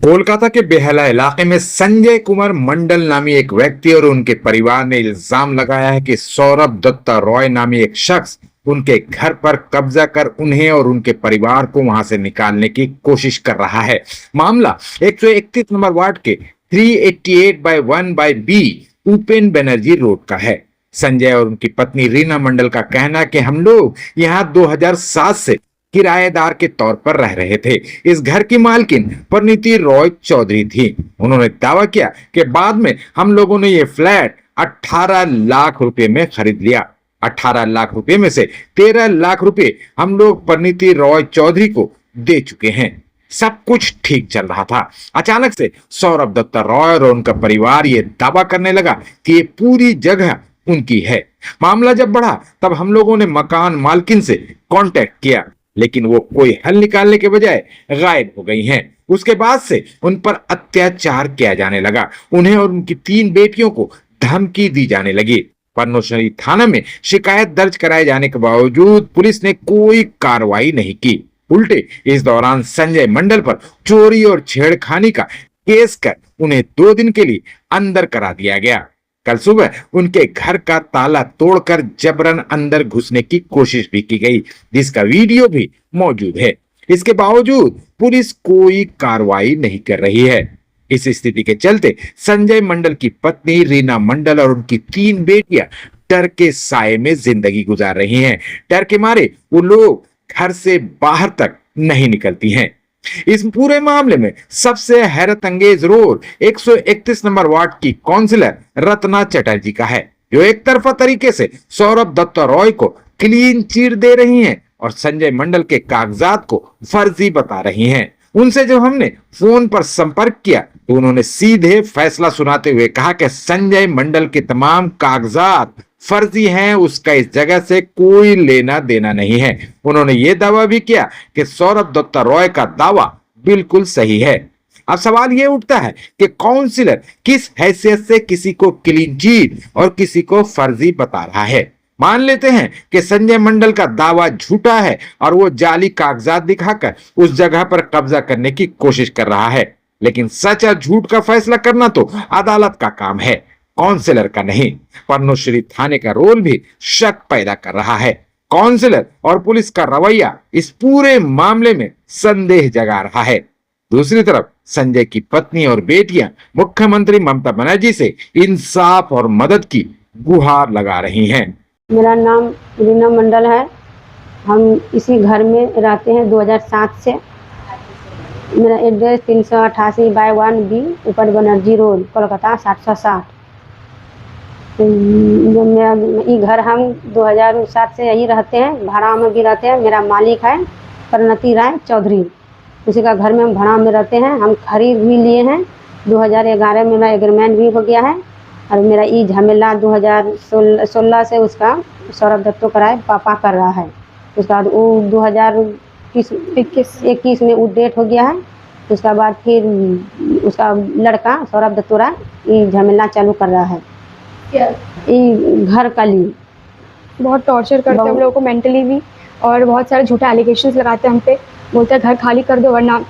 कोलकाता के बेहला इलाके में संजय कुमार मंडल नामी एक व्यक्ति और उनके परिवार ने इल्जाम लगाया है कि सौरभ दत्ता रॉय नामी एक शख्स उनके घर पर कब्जा कर उन्हें और उनके परिवार को वहां से निकालने की कोशिश कर रहा है। मामला 131 नंबर वार्ड के 388/1/B उपेन बनर्जी रोड का है। संजय और उनकी पत्नी रीना मंडल का कहना है कि हम लोग यहाँ 2007 से किराएदार के तौर पर रह रहे थे। इस घर की मालकिन परिणीति रॉय चौधरी थी। उन्होंने दावा किया कि बाद में हम लोगों ने ये फ्लैट 18 लाख रुपए में खरीद लिया। 18 लाख रुपए में से 13 लाख रुपए हम लोग परिणीति रॉय चौधरी को दे चुके हैं। सब कुछ ठीक चल रहा था। अचानक से सौरभ दत्ता रॉय और उनका परिवार ये दावा करने लगा कि ये पूरी जगह उनकी है। मामला जब बढ़ा तब हम लोगों ने मकान मालकिन से कांटेक्ट किया, लेकिन वो कोई हल निकालने के बजाय गायब हो गई हैं। उसके बाद से उन पर अत्याचार किया जाने लगा। उन्हें और उनकी 3 बेटियों को धमकी दी जाने लगी। पद्मश्री थाना में शिकायत दर्ज कराए जाने के बावजूद पुलिस ने कोई कार्रवाई नहीं की। उल्टे इस दौरान संजय मंडल पर चोरी और छेड़खानी का केस कर उन्हें 2 दिन के लिए अंदर करा दिया गया। कल सुबह उनके घर का ताला तोड़कर जबरन अंदर घुसने की कोशिश भी की गई, जिसका वीडियो भी मौजूद है। इसके बावजूद पुलिस कोई कार्रवाई नहीं कर रही है। इस स्थिति के चलते संजय मंडल की पत्नी रीना मंडल और उनकी 3 बेटियां डर के साए में जिंदगी गुजार रही हैं। डर के मारे वो लोग घर से बाहर तक नहीं निकलती हैं। इस पूरे मामले में सबसे हैरत अंगेज रोल 131 नंबर वार्ड की काउंसिलर रत्ना चटर्जी का है, जो एक तरफा तरीके से सौरभ दत्ता रॉय को क्लीन चिट दे रही हैं और संजय मंडल के कागजात को फर्जी बता रही हैं। उनसे जब हमने फोन पर संपर्क किया तो उन्होंने सीधे फैसला सुनाते हुए कहा कि संजय मंडल के तमाम कागजात फर्जी हैं, उसका इस जगह से कोई लेना देना नहीं है। उन्होंने ये दावा भी किया कि सौरभ दत्ता रॉय का दावा बिल्कुल सही है। अब सवाल ये उठता है कि काउंसिलर किस हैसियत से किसी को क्लीन चिट और किसी को फर्जी बता रहा है। मान लेते हैं कि संजय मंडल का दावा झूठा है और वो जाली कागजात दिखाकर उस जगह पर कब्जा करने की कोशिश कर रहा है, लेकिन सच और झूठ का फैसला करना तो अदालत का काम है, काउंसिलर का नहीं। पद्मश्री थाने का रोल भी शक पैदा कर रहा है। काउंसिलर और पुलिस का रवैया इस पूरे मामले में संदेह जगा रहा है। दूसरी तरफ संजय की पत्नी और बेटियां मुख्यमंत्री ममता बनर्जी से इंसाफ और मदद की गुहार लगा रही हैं। मेरा नाम रीना मंडल है। हम इसी घर में रहते हैं 2007 से। मेरा एड्रेस 388/1B ऊपर बनर्जी रोड, कोलकाता 760। मेरा ये घर हम 2007 से यही रहते हैं, भाड़ा में भी रहते हैं। मेरा मालिक है परिणीति राय चौधरी, उसी का घर में हम भाड़ा में रहते हैं। हम खरीद भी लिए हैं। 2011 में मेरा एग्रीमेंट भी हो गया है और मेरा ये झमेला 2016 से उसका सौरभ दत्तो कराए पापा कर रहा है। उसके बाद वो 2021 में वो डेट हो गया है। उसके बाद फिर उसका लड़का सौरभ दत्तो राय ये झमेला चालू कर रहा है। ये घर का लिए बहुत टॉर्चर करते हैं हम लोगों को मेंटली भी, और बहुत सारे झूठे एलिगेशंस लगाते हैं हम पे। बोलते हैं घर खाली कर दो वरना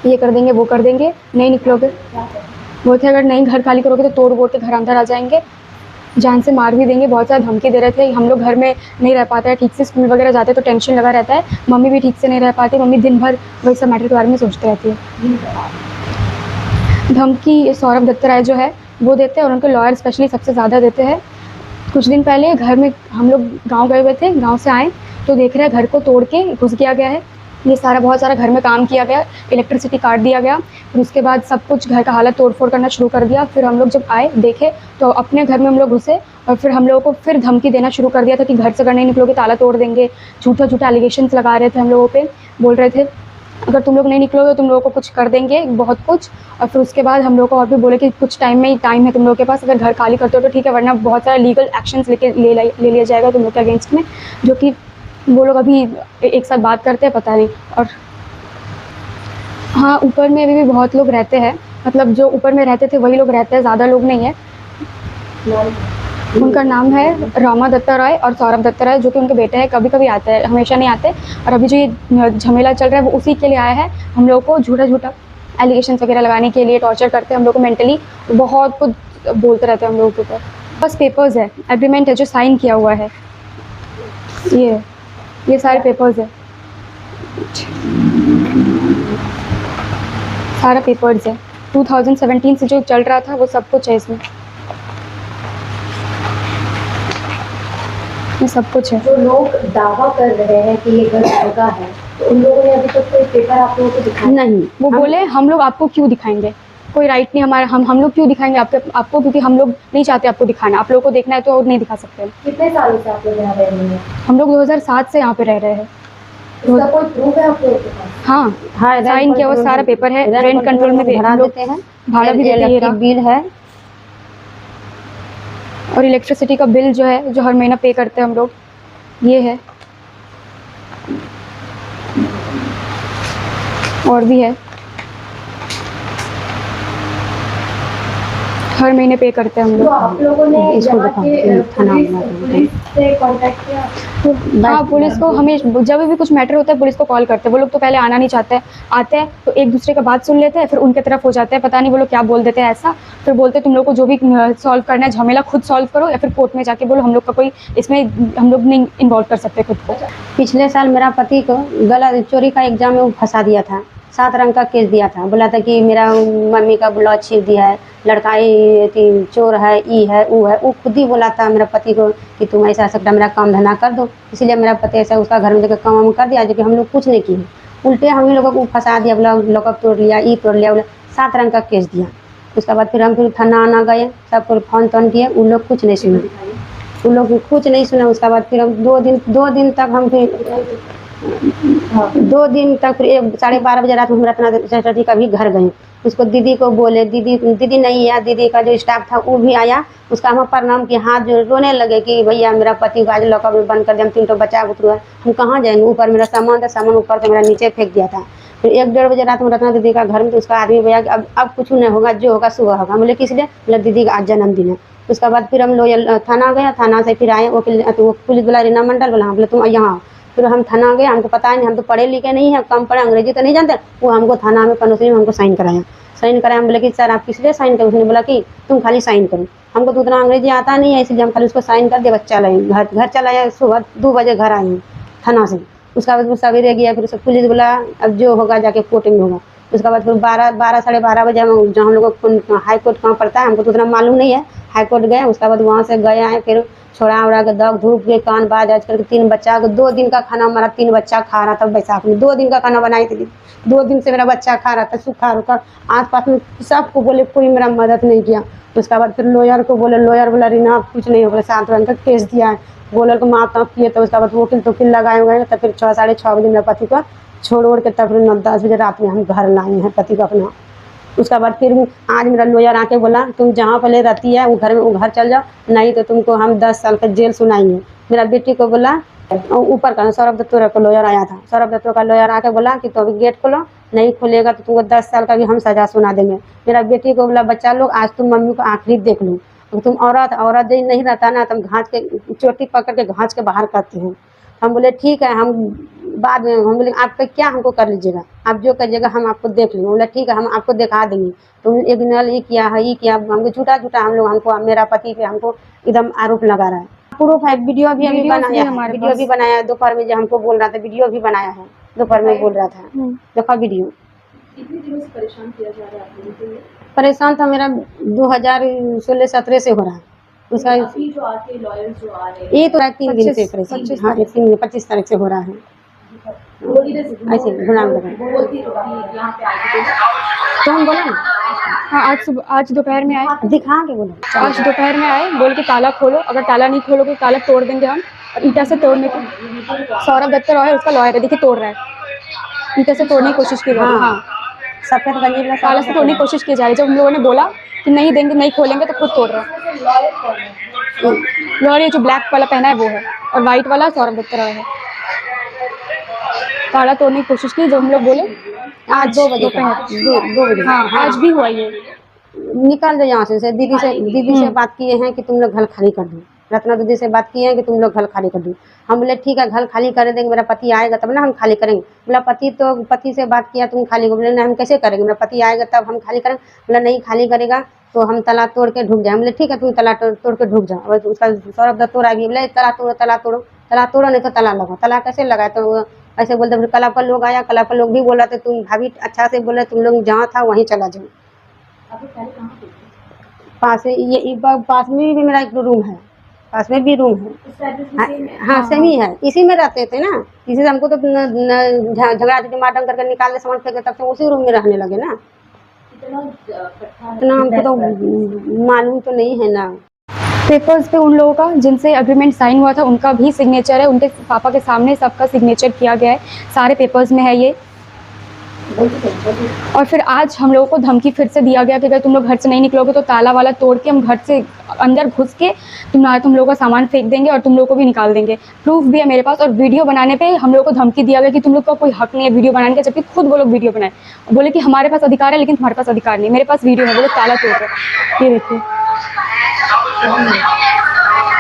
ये कर देंगे वो कर देंगे, नहीं निकलोगे। बोलते हैं अगर नहीं घर खाली करोगे तो तोड़ फोड़ के घर अंदर आ जाएंगे, जान से मार भी देंगे। बहुत सारा धमकी दे रहे थे। हम लोग घर में नहीं रह पाते हैं ठीक से, स्कूल वगैरह जाते तो टेंशन लगा रहता है। मम्मी भी ठीक से नहीं रह पाती, मम्मी दिन भर वही सब मैटर के बारे में सोचते रहती है। धमकी सौरभ दत्ता राय जो है वो देते हैं और उनके लॉयर स्पेशली सबसे ज़्यादा देते हैं। कुछ दिन पहले घर में हम लोग गाँव गए हुए थे, गाँव से आए तो देख रहे हैं घर को तोड़ के घुस किया गया है। ये सारा बहुत सारा घर में काम किया गया, इलेक्ट्रिसिटी काट दिया गया। फिर उसके बाद सब कुछ घर का हालत तोड़ फोड़ करना शुरू कर दिया। फिर हम लोग जब आए देखे तो अपने घर में हम लोग घुसे और फिर हम लोगों को फिर धमकी देना शुरू कर दिया था कि घर से अगर नहीं निकलोगे ताला तोड़ देंगे। झूठा झूठा एलिगेशंस लगा रहे थे हम लोगों पे, बोल रहे थे अगर तुम लोग नहीं निकलोगे तो तुम लोगों को कुछ कर देंगे, बहुत कुछ। और फिर उसके बाद हम लोग को और भी बोले कि कुछ टाइम में ही टाइम है तुम लोगों के पास, अगर घर खाली करते हो तो ठीक है वरना बहुत सारा लीगल एक्शंस ले लिया जाएगा तुम लोग के अगेंस्ट में। जो कि वो लोग अभी एक साथ बात करते हैं पता नहीं। और हाँ, ऊपर में अभी भी बहुत लोग रहते हैं, मतलब जो ऊपर में रहते थे वही लोग रहते हैं, ज़्यादा लोग नहीं है। उनका नाम है रामा दत्ता रॉय और सौरभ दत्ता रॉय, जो कि उनके बेटे हैं। कभी कभी आते हैं, हमेशा नहीं आते। और अभी जो ये झमेला चल रहा है वो उसी के लिए आया है, हम लोगों को झूठा झूठा एलिगेशन वगैरह लगाने के लिए, टॉर्चर करते हैं हम लोग को मेंटली, बहुत कुछ बोलते रहते हैं हम लोगों के ऊपर। बस पेपर्स है, एग्रीमेंट है जो साइन किया हुआ है, ये सारे पेपर्स है, सारा पेपर्स है। 2017 से जो चल रहा था वो सब कुछ है इसमें, ये सब कुछ है। जो लोग दावा कर रहे हैं कि ये घर उनका है, तो उन लोगों ने अभी तक कोई पेपर आप लोगों को दिखाया? नहीं, वो बोले हम लोग आपको क्यों दिखाएंगे, कोई राइट नहीं हमारा, हम लोग क्यों दिखाएंगे आपको, क्योंकि हम लोग नहीं चाहते आपको दिखाना, आप लोगों को देखना है तो और नहीं दिखा सकते। कितने सालों से आप लोग यहाँ रह रहे हैं? हम लोग 2007 से यहाँ पे रह रहे हैं। इसका कोई प्रूफ है आप लोगों के पास? हाँ, हाँ, साइन किया हुआ सारा पेपर है, रेंट कंट्रोल में भरा हम लोग देते हैं, भाड़ा भी देते हैं, ये रहा। बिल है और इलेक्ट्रिसिटी का बिल जो है, जो हर महीना पे करते हैं हम लोग, ये है, और भी है, हर महीने पे करते हैं हम तो लोग। आप लोगों ने इसको यहाँ दिखाओ, के थाना पुलिस से कांटेक्ट किया? हाँ, पुलिस को हमें जब भी कुछ मैटर होता है पुलिस को कॉल करते हैं। वो लोग तो पहले आना नहीं चाहते हैं, आते हैं तो एक दूसरे का बात सुन लेते हैं, फिर उनके तरफ हो जाते हैं, पता नहीं वो लोग क्या बोल देते हैं ऐसा। फिर बोलते हैं तुम लोग को जो भी सॉल्व करना है झमेला खुद सॉल्व करो, या फिर कोर्ट में जाके बोलो, हम लोग का कोई इसमें, हम लोग नहीं इन्वॉल्व कर सकते खुद को। पिछले साल मेरा पति को गला चोरी का एग्जाम में वो फंसा दिया था, 7 रंग का केस दिया था, बोला था कि मेरा मम्मी का ब्लाउज छीन दिया है, लड़का ये चोर है, ई है, वो खुद ही बोला था मेरा पति को कि तुम ऐसा सकता मेरा काम धंधा कर दो, इसलिए मेरा पति ऐसा उसका घर में देकर काम वाम कर दिया, जो कि हम लोग कुछ नहीं किए, उल्टे हम ही लोगों को फंसा दिया, बोला लॉकअप तोड़ लिया, ई तोड़ लिया, बोला 7 रंग का केस दिया। उसके बाद फिर हम थाना आना गए, सबको फोन तोन किए, उन लोग कुछ नहीं सुने, उन लोग कुछ नहीं सुना। उसके बाद फिर हम 2 दिन तक हम फिर 2 दिन तक फिर 12:30 बजे रात में हम रत्ना चटर्जी का भी घर गए, उसको दीदी को बोले, दीदी नहीं आया, दीदी का जो स्टाफ था वो भी आया, उसका हम प्रणाम किया, हाथ जो रोने लगे कि भैया मेरा पति को आज लॉकअप में बंद कर दिया, हम 3 बच्चा बुतरू है, हम कहाँ जाएंगे, ऊपर मेरा सामान था, सामान ऊपर से मेरा नीचे फेंक दिया था। फिर 1-1:30 बजे रात में रत्ना दीदी का घर में, तो उसका आदमी भैया कि अब कुछ नहीं होगा, जो होगा सुबह होगा। बोले किस लिए, बोले दीदी का आज जन्मदिन है। उसके बाद फिर हम लोग थाना गया, थाना से फिर आए, वो पुलिस बोला रीना मंडल बोला, बोले तुम यहाँ। फिर हम थाना गए, हमको पता नहीं, हम तो पढ़े लिखे नहीं है, कम पढ़े, अंग्रेजी तो नहीं जानते, वो हमको थाना में पनोसरी में हमको साइन कराया। हम बोले कि सर आप किस लिए साइन करो, उसने बोला कि तुम खाली साइन करो, हमको तो उतना अंग्रेजी आता नहीं है, इसलिए हम खाली उसको साइन कर दिया, बस चल आए घर चला आया, सुबह 2 बजे घर आए हैं थाना से। उसके बाद वो सवेरे गया, फिर उसको पुलिस बोला अब जो होगा जाके कोर्ट में होगा। उसके बाद फिर 12 साढ़े 12 बजे हम जहाँ हम लोग को हाई कोर्ट कहाँ पड़ता है हमको तो उतना मालूम नहीं है, हाई कोर्ट गए। उसके बाद वहाँ से गए आए, फिर छोड़ा उड़ा के दग धूप के कान बाज आज करके 3 बच्चा को 2 दिन का खाना हमारा 3 बच्चा खा रहा था। बैसाख में 2 दिन का खाना बनाई थी, 2 दिन से मेरा बच्चा खा रहा था, सूखा रुखा। आस पास में सबको बोले, कोई मेरा मदद नहीं किया। उसके बाद फिर लॉयर को बोले, लॉयर बोला रीना आप कुछ नहीं होगा, 7 रंग का केस दिया है, बोलर को माप ताप किए। तो उसके बाद वकील तो फिर लगाए हुए हैं। तब फिर 6 साढ़े 6 बजे मेरे पति को छोड़ ओढ़ के तब फिर 9-10 बजे रात में हम घर लाए हैं पति को अपना। उसके बाद फिर आज मेरा लॉयर आके बोला तुम जहाँ पहले रहती है वो घर में, वो घर चल जाओ, नहीं तो तुमको हम 10 साल का जेल सुनाएंगे। मेरा बेटी को बोला, ऊपर का सौरभ दत्तों का लॉयर आया था, सौरभ दत्तों का लॉयर आके बोला कि तो अभी गेट खोलो, नहीं खोलेगा तो तुमको 10 साल का भी हम सजा सुना देंगे। मेरा बेटी को बोला बच्चा लोग आज तुम मम्मी को आखिरी देख लो, तुम औरत जो नहीं रहता ना, तुम घाँच के चोटी पकड़ के घाँच के बाहर करते हैं। हम बोले ठीक है, हम बाद में हम बोले आपका क्या हमको कर लीजिएगा, आप जो करिएगा हम आपको देख लेंगे। बोला ठीक है हम आपको दिखा देंगे। तो एक नल ये किया है, ये किया, हमको झूठा झूठा हम लोग, हमको मेरा पति पे हमको एकदम आरोप लगा रहा है। प्रूफ है, वीडियो भी अभी बनाया है, वीडियो भी बनाया है। दोपहर में जो हमको बोल रहा था वीडियो भी बनाया है, दोपहर में बोल रहा था, देखा वीडियो। कितने दिनों से परेशान किया जा रहा है आप लोगों को? परेशान था मेरा 2016-17 से हो रहा है। उसका अभी जो आके लॉयर जो आ रहे हैं, ये तो 3 दिन से परेशान, हाँ 25 तारीख से हो रहा है। ऐसे गुनाह लगा बोलती तो कि यहाँ पे आके तो हम बोला ना, हाँ, आज दोपहर में आए, दिखा के बोला, आज दोपहर में आए, बोल के ताला खोलो, अगर ताला नहीं खोलोगे तो ताला तोड़ देंगे हम। और ईटा से तोड़ने की, सौरभ दत्तर है उसका लॉयर है, देखिए तोड़ रहा है, ईटा से तोड़ने की कोशिश की जा रही है। हाँ, सफेद गंजी वाला ताला से तोड़ने की कोशिश की जा रही है। जब हम लोगों ने बोला कि नहीं देंगे, नहीं खोलेंगे, तो खुद तोड़ रहा है। लॉयर ये जो ब्लैक वाला पहना है वो है, और व्हाइट वाला सौरभ दत्तर है। ताला तोड़ने की कोशिश की, जब हम लोग बोले आज 2 बजे दोपहर, 2 बजे हाँ आज भी हुआ ये। निकाल दो यहाँ से। दीदी से बात किए हैं कि तुम लोग घर खाली कर दो, रत्ना दीदी से बात किए हैं कि तुम लोग घर खाली कर दो। हम बोले ठीक है घर खाली कर देंगे, मेरा पति आएगा तब ना हम खाली करेंगे। बोला पति से बात किया तुम खाली, बोले नहीं हम कैसे करेंगे, मेरा पति आएगा तब हम खाली करेंगे। बोला नहीं खाली करेगा तो हम तला तोड़ के ढुक जाए। बोले ठीक है तुम तला तोड़ के ढुक जाओ। और उसका सौरभ दत्त तोड़ आएगी, बोले तला तोड़ो नहीं तो तला लगाओ। तला कैसे लगाए, तो वो ऐसे बोलते। फिर कल का लोग आया, कल का लोग भी बोला था तुम भाभी अच्छा से बोले तुम लोग जहाँ था वहीं चला जाओ। पास में भी मेरा एक रूम है, पास में भी रूम है। हाँ सेम ही है, इसी में रहते थे ना, इसी से हमको तो झगड़ा मारडम करके निकाल के सामान फेंके, तब से उसी रूम में रहने लगे ना। इतना हमको तो मालूम तो नहीं है ना। पेपर्स पे उन लोगों का जिनसे एग्रीमेंट साइन हुआ था उनका भी सिग्नेचर है, उनके पापा के सामने सबका सिग्नेचर किया गया है, सारे पेपर्स में है ये। और फिर आज हम लोगों को धमकी फिर से दिया गया कि अगर तुम लोग घर से नहीं निकलोगे तो ताला वाला तोड़ के हम घर से अंदर घुस के तुम लोगों का सामान फेंक देंगे और तुम लोगों को भी निकाल देंगे। प्रूफ भी है मेरे पास। और वीडियो बनाने पे हम लोगों को धमकी दिया गया कि तुम लोग का कोई हक नहीं है वीडियो बनाने का, जबकि खुद वो लोग वीडियो बनाए। बोले कि हमारे पास अधिकार है लेकिन तुम्हारे पास अधिकार नहीं। मेरे पास वीडियो है, बोले ताला तोड़ रहे। ये देखिए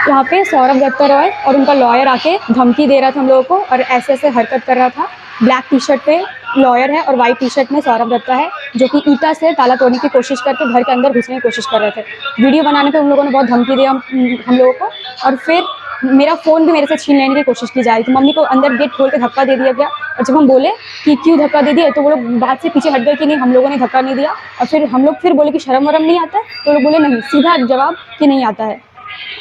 यहाँ पे सौरभ दत्ता रॉय और उनका लॉयर आके धमकी दे रहा था हम लोगों को और ऐसे ऐसे हरकत कर रहा था। ब्लैक टी शर्ट पे लॉयर है और वाइट टी शर्ट में सौरभ दत्ता है, जो कि ईटा से ताला तोड़ने की कोशिश करके घर के अंदर घुसने की कोशिश कर रहे थे। वीडियो बनाने पे उन लोगों ने बहुत धमकी दिया हम लोगों को। और फिर मेरा फ़ोन भी मेरे से छीन लेने की कोशिश की जा रही थी। मम्मी को अंदर गेट खोल के धक्का दे दिया गया और जब हम बोले कि क्यों धक्का दे दिया तो वो लोग बात से पीछे हट गए कि नहीं हम लोगों ने धक्का नहीं दिया। और फिर हम लोग फिर बोले कि शर्म वरम नहीं आता है, तो लोग बोले नहीं, सीधा जवाब कि नहीं आता है।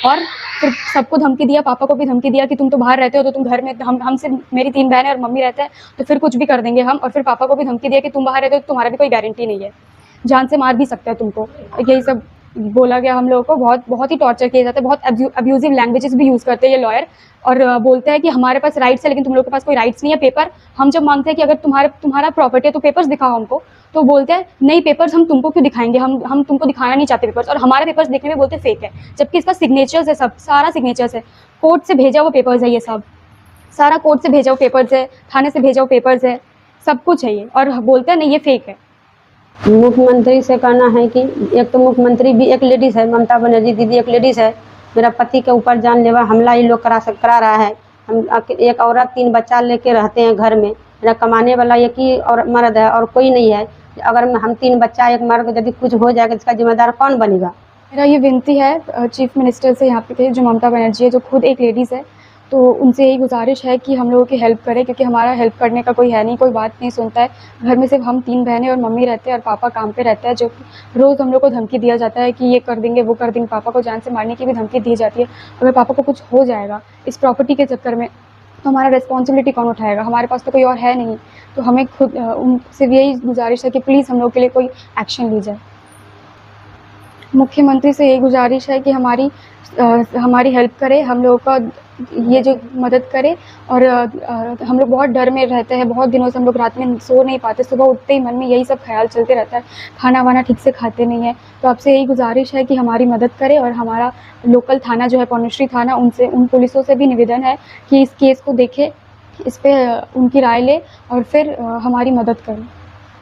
और फिर सबको धमकी दिया, पापा को भी धमकी दिया कि तुम तो बाहर रहते हो तो तुम घर में हमसे मेरी 3 बहनें और मम्मी रहते हैं तो फिर कुछ भी कर देंगे हम। और फिर पापा को भी धमकी दिया कि तुम बाहर रहते हो तो तुम्हारा भी कोई गारंटी नहीं है, जान से मार भी सकता है तुमको। यही सब बोला गया हम लोगों को। बहुत ही टॉर्चर किए जाते हैं, बहुत अब्यूजिव लैंग्वेजेस भी यूज़ करते हैं ये लॉयर। और बोलते हैं कि हमारे पास राइट्स है लेकिन तुम लोग के पास कोई राइट्स नहीं है। पेपर हम जब मांगते हैं कि अगर तुम्हारा प्रॉपर्टी है तो पेपर्स दिखाओ हमको, तो बोलते हैं नहीं पेपर्स हम तुमको क्यों दिखाएंगे, हम तुमको दिखाना नहीं चाहते पेपर्स। और हमारे पेपर्स देखने में बोलते फेक है, जबकि इसका सिग्नेचर्स है, सब सारा सिग्नेचर्स है, कोर्ट से भेजा हुआ पेपर्स है, ये सब सारा कोर्ट से भेजा हुआ पेपर्स है, थाने से भेजा हुआ पेपर्स है, सब कुछ है ये। और बोलते हैं नहीं ये फेक है। मुख्यमंत्री से कहना है कि एक तो मुख्यमंत्री भी एक लेडीज़ है, ममता बनर्जी दीदी एक लेडीज़ है। मेरा पति के ऊपर जानलेवा हमला ये लोग करा रहा है। हम एक औरत 3 बच्चा लेके रहते हैं घर में। मेरा कमाने वाला एक ही और मर्द है और कोई नहीं है। अगर हम 3 बच्चा एक मर्द यदि कुछ हो जाएगा इसका जिम्मेदार कौन बनेगा। मेरा ये विनती है चीफ मिनिस्टर से यहाँ पे जो ममता बनर्जी है, जो खुद एक लेडीज़ है, तो उनसे यही गुजारिश है कि हम लोगों की हेल्प करें, क्योंकि हमारा हेल्प करने का कोई है नहीं, कोई बात नहीं सुनता है। घर में सिर्फ हम 3 बहनें और मम्मी रहते हैं और पापा काम पे रहता है, जो रोज़ हम लोग को धमकी दिया जाता है कि ये कर देंगे वो कर देंगे। पापा को जान से मारने की भी धमकी दी जाती है। अगर पापा को कुछ हो जाएगा इस प्रॉपर्टी के चक्कर में तो हमारा रिस्पॉन्सिबिलिटी कौन उठाएगा। हमारे पास तो कोई और है नहीं। तो हमें खुद उनसे यही गुजारिश है कि प्लीज़ हम लोग के लिए कोई एक्शन ली जाए। मुख्यमंत्री से यही गुजारिश है कि हमारी हेल्प करे, हम लोगों का ये जो मदद करे। और हम लोग बहुत डर में रहते हैं, बहुत दिनों से हम लोग रात में सो नहीं पाते, सुबह उठते ही मन में यही सब ख्याल चलते रहता है, खाना वाना ठीक से खाते नहीं हैं। तो आपसे यही गुजारिश है कि हमारी मदद करें। और हमारा लोकल थाना जो है पौनुश्री थाना, उन पुलिसों से भी निवेदन है कि इस केस को देखें, इस पर उनकी राय ले और फिर हमारी मदद करें।